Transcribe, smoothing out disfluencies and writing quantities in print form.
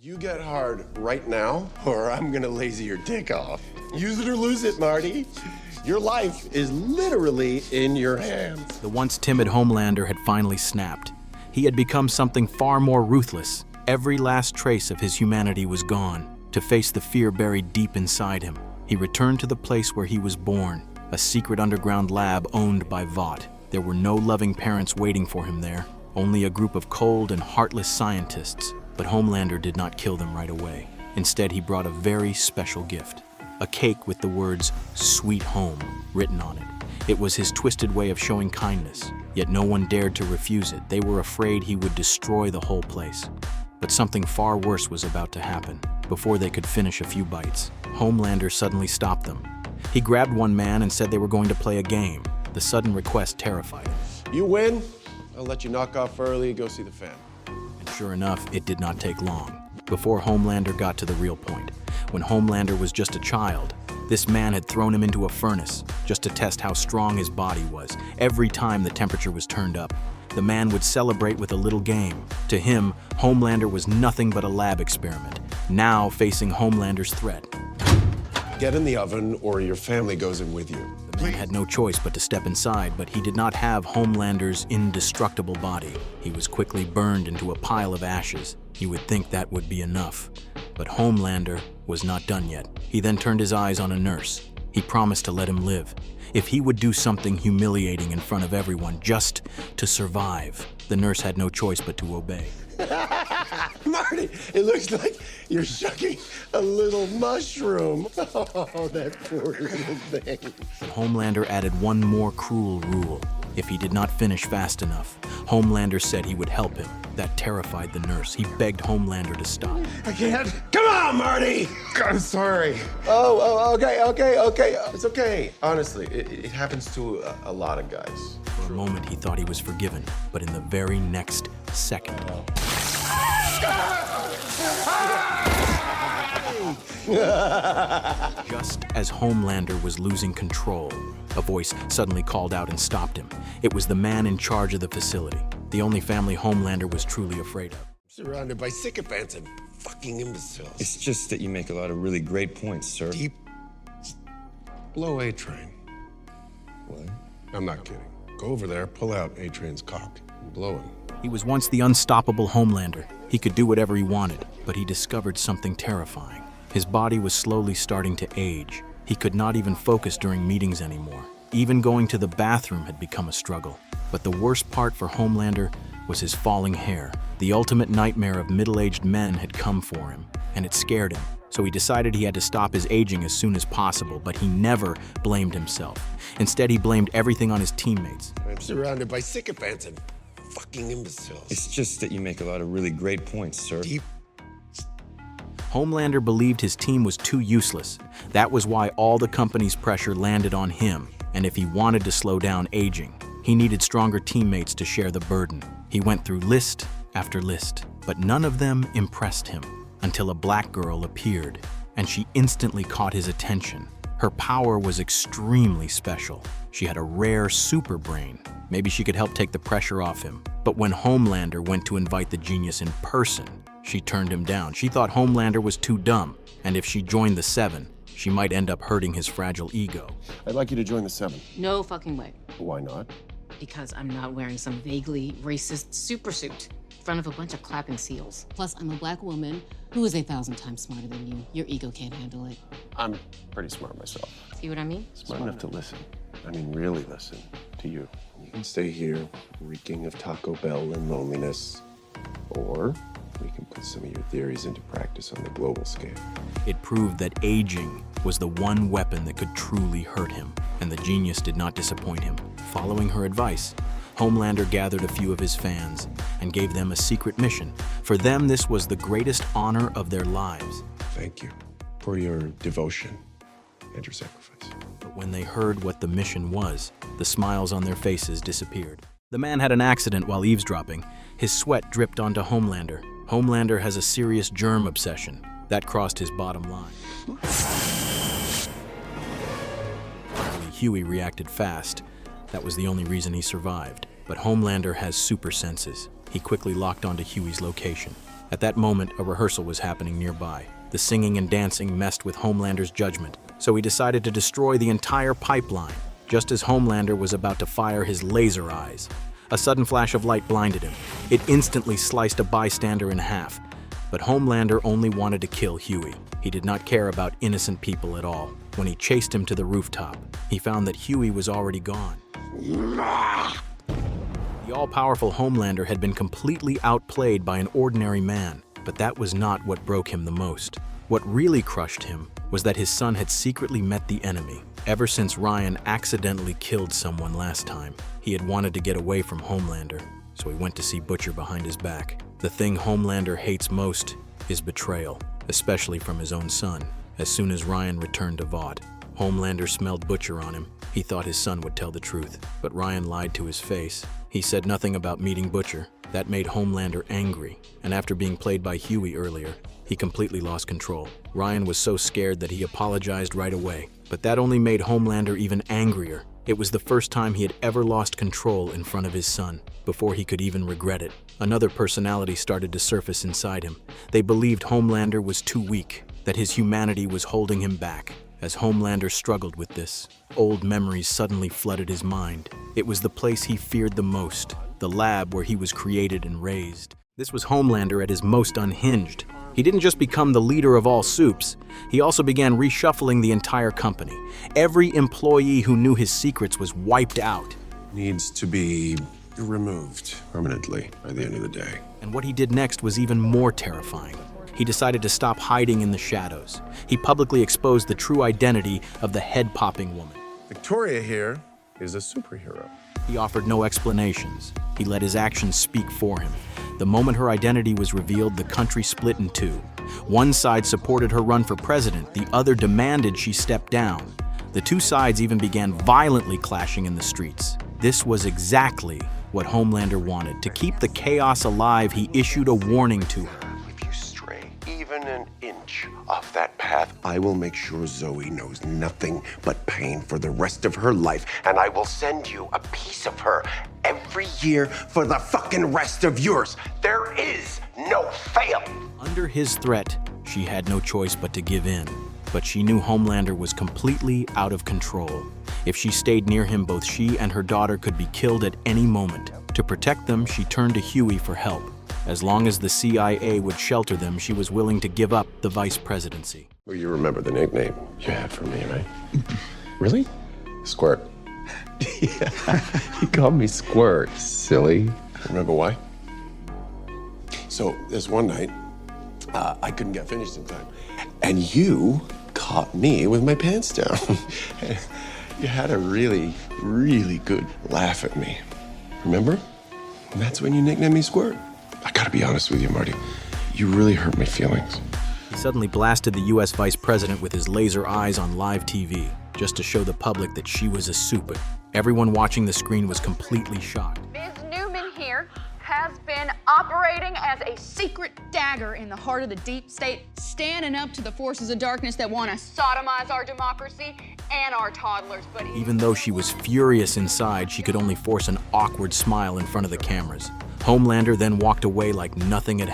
You get hard right now, or I'm gonna lazy your dick off. Use it or lose it, Marty. Your life is literally in your hands. The once timid Homelander had finally snapped. He had become something far more ruthless. Every last trace of his humanity was gone. To face the fear buried deep inside him, he returned to the place where he was born, a secret underground lab owned by Vought. There were no loving parents waiting for him there, only a group of cold and heartless scientists. But Homelander did not kill them right away. Instead, he brought a very special gift. A cake with the words, "Sweet Home," written on it. It was his twisted way of showing kindness, yet no one dared to refuse it. They were afraid he would destroy the whole place. But something far worse was about to happen. Before they could finish a few bites, Homelander suddenly stopped them. He grabbed one man and said they were going to play a game. The sudden request terrified him. You win, I'll let you knock off early, go see the fam. Sure enough, it did not take long before Homelander got to the real point. When Homelander was just a child, this man had thrown him into a furnace just to test how strong his body was. Every time the temperature was turned up, the man would celebrate with a little game. To him, Homelander was nothing but a lab experiment, now facing Homelander's threat. Get in the oven or your family goes in with you. The man had no choice but to step inside, but he did not have Homelander's indestructible body. He was quickly burned into a pile of ashes. You would think that would be enough. But Homelander was not done yet. He then turned his eyes on a nurse. He promised to let him live, if he would do something humiliating in front of everyone, just to survive. The nurse had no choice but to obey. Marty, it looks like you're shucking a little mushroom. Oh, that poor little thing. But Homelander added one more cruel rule. If he did not finish fast enough, Homelander said he would help him. That terrified the nurse. He begged Homelander to stop. I can't. Come on, Marty! I'm sorry. Okay. It's okay. Honestly, it happens to a lot of guys. For a moment, he thought he was forgiven, but in the very next second... Just as Homelander was losing control, a voice suddenly called out and stopped him. It was the man in charge of the facility, the only family Homelander was truly afraid of. Surrounded by sycophants and fucking imbeciles. It's just that you make a lot of really great points, sir. Deep. Blow A-Train. What? I'm not kidding. Go over there, pull out A-Train's cock, and blow him. He was once the unstoppable Homelander. He could do whatever he wanted, but he discovered something terrifying. His body was slowly starting to age. He could not even focus during meetings anymore. Even going to the bathroom had become a struggle. But the worst part for Homelander was his falling hair. The ultimate nightmare of middle-aged men had come for him, and it scared him. So he decided he had to stop his aging as soon as possible, but he never blamed himself. Instead, he blamed everything on his teammates. I'm surrounded by sycophants and fucking imbeciles. It's just that you make a lot of really great points, sir. Deep. Homelander believed his team was too useless. That was why all the company's pressure landed on him, and if he wanted to slow down aging, he needed stronger teammates to share the burden. He went through list after list, but none of them impressed him until a black girl appeared, and she instantly caught his attention. Her power was extremely special. She had a rare super brain. Maybe she could help take the pressure off him. But when Homelander went to invite the genius in person, she turned him down. She thought Homelander was too dumb, and if she joined the Seven, she might end up hurting his fragile ego. I'd like you to join the Seven. No fucking way. Why not? Because I'm not wearing some vaguely racist supersuit in front of a bunch of clapping seals. Plus, I'm a black woman who is 1,000 times smarter than you. Your ego can't handle it. I'm pretty smart myself. See what I mean? Smart enough to listen. I mean, really listen to you. You can stay here, reeking of Taco Bell and loneliness, or we can put some of your theories into practice on the global scale. It proved that aging was the one weapon that could truly hurt him, and the genius did not disappoint him. Following her advice, Homelander gathered a few of his fans and gave them a secret mission. For them, this was the greatest honor of their lives. Thank you for your devotion and your sacrifice. But when they heard what the mission was, the smiles on their faces disappeared. The man had an accident while eavesdropping. His sweat dripped onto Homelander. Homelander has a serious germ obsession. That crossed his bottom line. Huey reacted fast. That was the only reason he survived. But Homelander has super senses. He quickly locked onto Huey's location. At that moment, a rehearsal was happening nearby. The singing and dancing messed with Homelander's judgment, so he decided to destroy the entire pipeline, just as Homelander was about to fire his laser eyes. A sudden flash of light blinded him. It instantly sliced a bystander in half, but Homelander only wanted to kill Huey. He did not care about innocent people at all. When he chased him to the rooftop, he found that Huey was already gone. The all-powerful Homelander had been completely outplayed by an ordinary man, but that was not what broke him the most. What really crushed him was that his son had secretly met the enemy. Ever since Ryan accidentally killed someone last time, he had wanted to get away from Homelander, so he went to see Butcher behind his back. The thing Homelander hates most is betrayal, especially from his own son. As soon as Ryan returned to Vought, Homelander smelled Butcher on him. He thought his son would tell the truth, but Ryan lied to his face. He said nothing about meeting Butcher. That made Homelander angry, and after being played by Huey earlier, he completely lost control. Ryan was so scared that he apologized right away, but that only made Homelander even angrier. It was the first time he had ever lost control in front of his son, before he could even regret it. Another personality started to surface inside him. They believed Homelander was too weak, that his humanity was holding him back. As Homelander struggled with this, old memories suddenly flooded his mind. It was the place he feared the most, the lab where he was created and raised. This was Homelander at his most unhinged. He didn't just become the leader of all soups, he also began reshuffling the entire company. Every employee who knew his secrets was wiped out. Needs to be removed permanently by the end of the day. And what he did next was even more terrifying. He decided to stop hiding in the shadows. He publicly exposed the true identity of the head-popping woman. Victoria here is a superhero. He offered no explanations. He let his actions speak for him. The moment her identity was revealed, the country split in two. One side supported her run for president, the other demanded she step down. The two sides even began violently clashing in the streets. This was exactly what Homelander wanted. To keep the chaos alive, he issued a warning to her. If you stray even an inch off that path, I will make sure Zoe knows nothing but pain for the rest of her life, and I will send you a piece of her every year for the fucking rest of yours. There is no fail. Under his threat, she had no choice but to give in. But she knew Homelander was completely out of control. If she stayed near him, both she and her daughter could be killed at any moment. To protect them, she turned to Huey for help. As long as the CIA would shelter them, she was willing to give up the vice presidency. Well, you remember the nickname you had for me, right? Really? Squirt. Yeah, he called me Squirt. Silly. Remember why? So this one night, I couldn't get finished in time, and you caught me with my pants down. You had a really, really good laugh at me. Remember? And that's when you nicknamed me Squirt. I gotta be honest with you, Marty. You really hurt my feelings. He suddenly blasted the US vice president with his laser eyes on live TV, just to show the public that she was a super. Everyone watching the screen was completely shocked. Ms. Newman here has been operating as a secret dagger in the heart of the deep state, standing up to the forces of darkness that want to sodomize our democracy and our toddlers. But Even though she was furious inside, she could only force an awkward smile in front of the cameras. Homelander then walked away like nothing had happened.